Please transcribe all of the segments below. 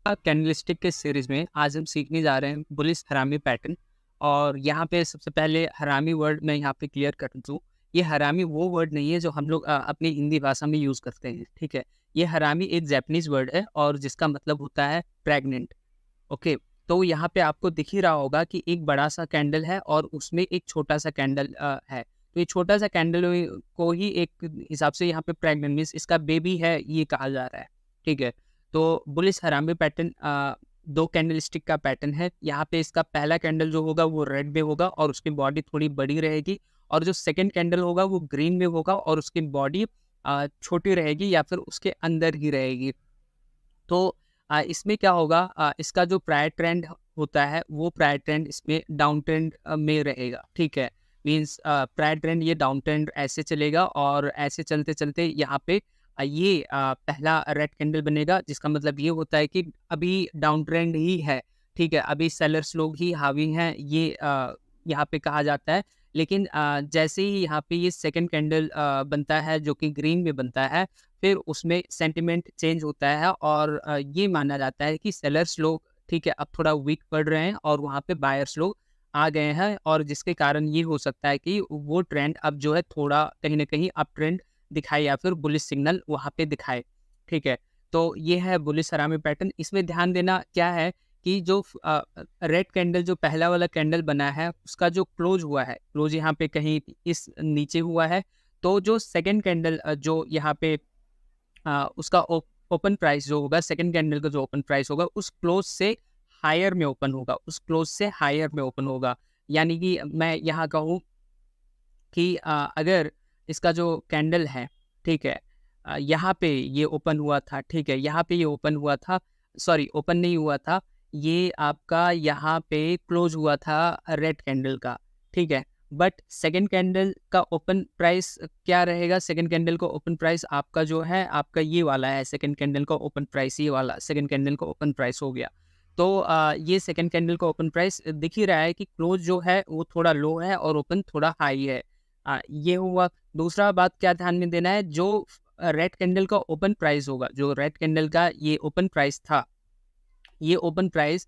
Candlestick के series में आज हम सीखने जा रहे हैं बुलिश हरामी पैटर्न। और यहाँ पे सबसे पहले हरामी वर्ड मैं यहाँ पे क्लियर कर दूँ। ये हरामी वो वर्ड नहीं है जो हम लोग अपनी हिंदी भाषा में यूज़ करते हैं, ठीक है। ये हरामी एक जैपनीज वर्ड है और जिसका मतलब होता है प्रेग्नेंट। ओके, तो यहाँ पे आपको दिख ही रहा होगा कि एक बड़ा सा कैंडल है और उसमें एक छोटा सा कैंडल है। तो ये छोटा सा कैंडल को ही एक हिसाब से यहाँ पे प्रेग्नेंट मीन्स इसका बेबी है ये कहा जा रहा है, ठीक है। तो बुलिश हरामी पैटर्न दो कैंडल स्टिक का पैटर्न है। यहाँ पे इसका पहला कैंडल जो होगा वो रेड में होगा और उसकी बॉडी थोड़ी बड़ी रहेगी, और जो सेकंड कैंडल होगा वो ग्रीन में होगा और उसकी बॉडी छोटी रहेगी या फिर उसके अंदर ही रहेगी। तो इसमें क्या होगा, इसका जो प्रायर ट्रेंड होता है वो प्रायर ट्रेंड इसमें डाउन ट्रेंड में रहेगा, ठीक है। मीन्स प्रायर ट्रेंड ये डाउन ट्रेंड ऐसे चलेगा और ऐसे चलते चलते यहाँ पे ये पहला रेड कैंडल बनेगा, जिसका मतलब ये होता है कि अभी डाउन ट्रेंड ही है, ठीक है। अभी सेलर्स लोग ही हावी हैं, ये यहाँ पे कहा जाता है। लेकिन जैसे ही यहाँ पे ये सेकंड कैंडल बनता है जो कि ग्रीन में बनता है, फिर उसमें सेंटिमेंट चेंज होता है और ये माना जाता है कि सेलर्स लोग, ठीक है, अब थोड़ा वीक पड़ रहे हैं और वहाँ पे बायर्स लोग आ गए हैं, और जिसके कारण ये हो सकता है कि वो ट्रेंड अब जो है थोड़ा कहीं न कहीं अप ट्रेंड दिखाए या फिर बुलिश सिग्नल वहाँ पे दिखाए, ठीक है। तो ये है बुलिश हरामी पैटर्न। इसमें ध्यान देना क्या है कि जो रेड कैंडल जो पहला वाला कैंडल बना है उसका जो क्लोज हुआ है, क्लोज यहाँ पे कहीं इस नीचे हुआ है। तो जो सेकंड कैंडल जो यहाँ पे उसका ओपन प्राइस जो होगा, सेकंड कैंडल का जो ओपन प्राइस होगा उस क्लोज से हायर में ओपन होगा, उस क्लोज से हायर में ओपन होगा। यानी कि मैं यहाँ कहूँ कि अगर इसका जो कैंडल है, ठीक है, यहाँ पे ये ओपन हुआ था, ठीक है, यहाँ पे ये ओपन हुआ था, सॉरी ओपन नहीं हुआ था, ये आपका यहाँ पे क्लोज हुआ था रेड कैंडल का, ठीक है। बट सेकंड कैंडल का ओपन प्राइस क्या रहेगा? सेकंड कैंडल का ओपन प्राइस आपका जो है, आपका ये वाला है, सेकंड कैंडल का ओपन प्राइस ये वाला सेकंड कैंडल का ओपन प्राइस हो गया। तो ये सेकंड कैंडल का ओपन प्राइस दिख ही रहा है कि क्लोज जो है वो थोड़ा लो है और ओपन थोड़ा हाई है। ये हुआ। दूसरा बात क्या ध्यान में देना है, जो रेड कैंडल का ओपन प्राइस होगा, जो रेड कैंडल का ये ओपन प्राइस था, ये ओपन प्राइस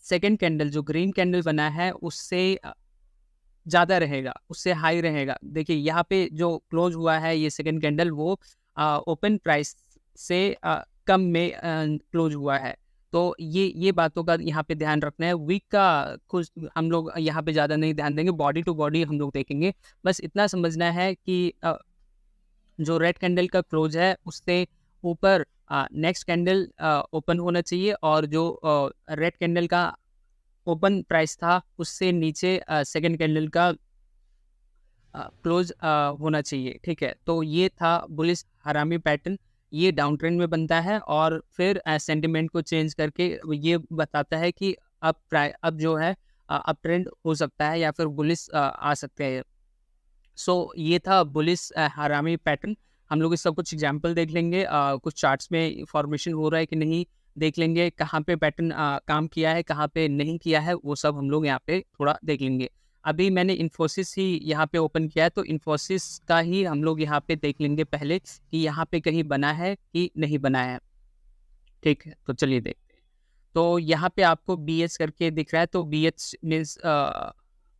सेकंड कैंडल जो ग्रीन कैंडल बना है उससे ज़्यादा रहेगा, उससे हाई रहेगा। देखिए यहाँ पे जो क्लोज हुआ है ये सेकंड कैंडल वो ओपन प्राइस से कम में क्लोज हुआ है। तो ये बातों का यहाँ पे ध्यान रखना है। वीक का कुछ हम लोग यहाँ पे ज़्यादा नहीं ध्यान देंगे, बॉडी टू बॉडी हम लोग देखेंगे। बस इतना समझना है कि जो रेड कैंडल का क्लोज है उससे ऊपर नेक्स्ट कैंडल ओपन होना चाहिए, और जो रेड कैंडल का ओपन प्राइस था उससे नीचे सेकंड कैंडल का क्लोज होना चाहिए, ठीक है। तो ये था बुलिश हरामी पैटर्न। ये डाउन ट्रेंड में बनता है और फिर सेंटिमेंट को चेंज करके ये बताता है कि अब जो है अप ट्रेंड हो सकता है या फिर बुलिश आ सकते हैं। सो ये था बुलिश हरामी पैटर्न। हम लोग इसका कुछ एग्जांपल देख लेंगे, कुछ चार्ट्स में फॉर्मेशन हो रहा है कि नहीं देख लेंगे, कहाँ पे पैटर्न काम किया है, कहाँ पे नहीं किया है, वो सब हम लोग यहाँ पे थोड़ा देख लेंगे। अभी मैंने इन्फोसिस ही यहाँ पे ओपन किया है, तो इन्फोसिस का ही हम लोग यहाँ पे देख लेंगे पहले कि यहाँ पे कहीं बना है कि नहीं बना है, ठीक है। तो चलिए देखते हैं। तो यहाँ पे आपको बी एच करके दिख रहा है, तो बी एच मीन्स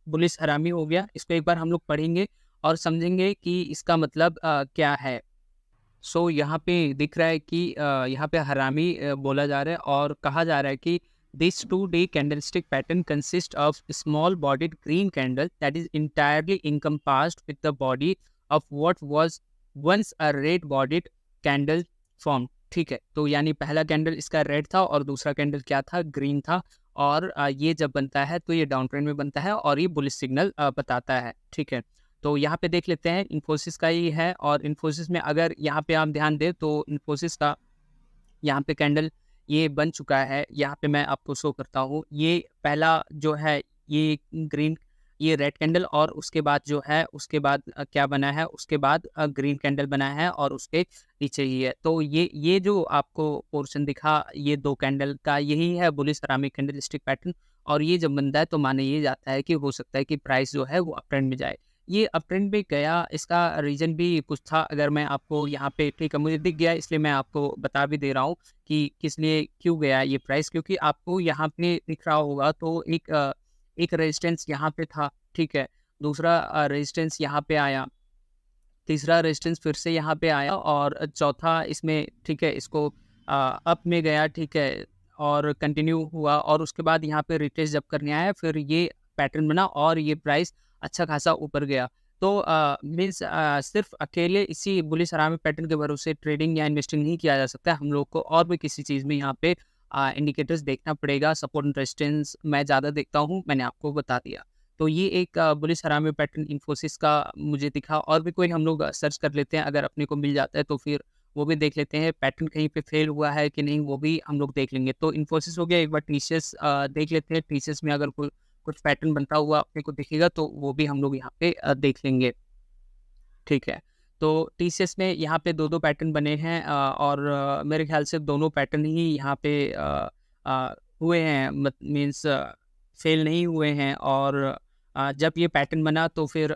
बुलिश हरामी हो गया। इसको एक बार हम लोग पढ़ेंगे और समझेंगे कि इसका मतलब क्या है। सो यहाँ पे दिख रहा है कि यहाँ पे हरामी बोला जा रहा है और कहा जा रहा है कि this 2 day candlestick pattern consists of small bodied green candle that is entirely encompassed with the body of what was once a red bodied candle form, ठीक है। तो यानी पहला कैंडल इसका रेड था और दूसरा कैंडल क्या था? ग्रीन था। और ये जब बनता है तो ये डाउन ट्रेंड में बनता है और ये बुलिश सिग्नल बताता है, ठीक है। तो यहाँ पे देख लेते हैं, इन्फोसिस का ही है, और इन्फोसिस में अगर यहाँ पे आप ध्यान दें तो इन्फोसिस का यहाँ पे कैंडल ये बन चुका है। यहाँ पे मैं आपको शो करता हूँ, ये पहला जो है ये ग्रीन, ये रेड कैंडल, और उसके बाद जो है उसके बाद क्या बना है, उसके बाद ग्रीन कैंडल बना है और उसके नीचे ही है। तो ये जो आपको पोर्शन दिखा ये 2 कैंडल का यही है बुलिश हरामी कैंडल स्टिक पैटर्न। और ये जब बनता है तो माना ये जाता है कि हो सकता है कि प्राइस जो है वो अप ट्रेंड में जाए। ये अपट्रेंड पे गया, इसका रीज़न भी कुछ था। अगर मैं आपको यहाँ पे ठीक है, मुझे दिख गया इसलिए मैं आपको बता भी दे रहा हूँ कि किस लिए क्यों गया ये प्राइस, क्योंकि आपको यहाँ पे दिख रहा होगा तो एक रेजिस्टेंस यहाँ पे था, ठीक है? दूसरा रेजिस्टेंस यहाँ पे आया, तीसरा रेजिस्टेंस फिर से यहाँ पे आया और चौथा इसमें, ठीक है, इसको अप में गया, ठीक है, और कंटिन्यू हुआ और उसके बाद यहाँ पे रिट्रेस जब करने आया फिर ये पैटर्न बना और ये प्राइस अच्छा खासा ऊपर गया। तो मीन्स सिर्फ अकेले इसी बुलिश हरामी पैटर्न के भरोसे ट्रेडिंग या इन्वेस्टिंग नहीं किया जा सकता। हम लोग को और भी किसी चीज़ में यहाँ पे इंडिकेटर्स देखना पड़ेगा। सपोर्ट एंड रेजिस्टेंस मैं ज़्यादा देखता हूँ, मैंने आपको बता दिया। तो ये एक बुलिश हरामी पैटर्न इन्फोसिस का मुझे दिखा, और भी कोई हम लोग सर्च कर लेते हैं, अगर अपने को मिल जाता है तो फिर वो भी देख लेते हैं। पैटर्न कहीं पे फेल हुआ है कि नहीं वो भी हम लोग देख लेंगे। तो इन्फोसिस हो गया, एक बार टीसीएस देख लेते हैं। टीसीएस में अगर कोई कुछ पैटर्न बनता हुआ अपने को दिखेगा तो वो भी हम लोग यहाँ पे देख लेंगे। ठीक है। तो टीसीएस में यहाँ पे 2-2 पैटर्न बने हैं और मेरे ख़्याल से दोनों पैटर्न ही यहाँ पे हुए हैं, मत मीन्स फ़ेल नहीं हुए हैं। और जब ये पैटर्न बना तो फिर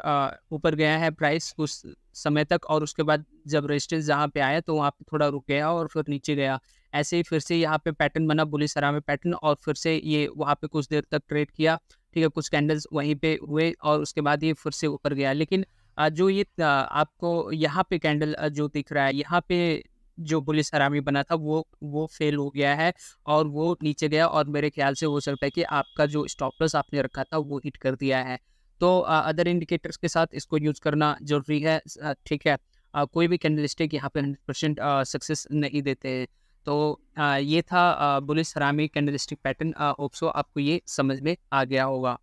ऊपर गया है प्राइस कुछ समय तक, और उसके बाद जब रेजिस्टेंस जहाँ पे आया तो वहाँ पे थोड़ा रुक गया और फिर नीचे गया। ऐसे ही फिर से यहाँ पे पैटर्न बना बुलिश हरामी पैटर्न, और फिर से ये वहाँ पे कुछ देर तक ट्रेड किया, ठीक है? कुछ कैंडल्स वहीं पे हुए और उसके बाद ये फिर से ऊपर गया। लेकिन जो ये आपको यहाँ पे कैंडल जो दिख रहा है, यहाँ पे जो बुलिश हरामी बना था वो फ़ेल हो गया है और वो नीचे गया, और मेरे ख़्याल से हो सकता है कि आपका जो स्टॉप लॉस आपने रखा था वो हिट कर दिया है। तो अदर इंडिकेटर्स के साथ इसको यूज़ करना ज़रूरी है, ठीक है? कोई भी कैंडलस्टिक यहाँ पे 100% सक्सेस नहीं देते हैं। तो ये था बुलिश हरामी कैंडलस्टिक पैटर्न। होप सो आपको ये समझ में आ गया होगा।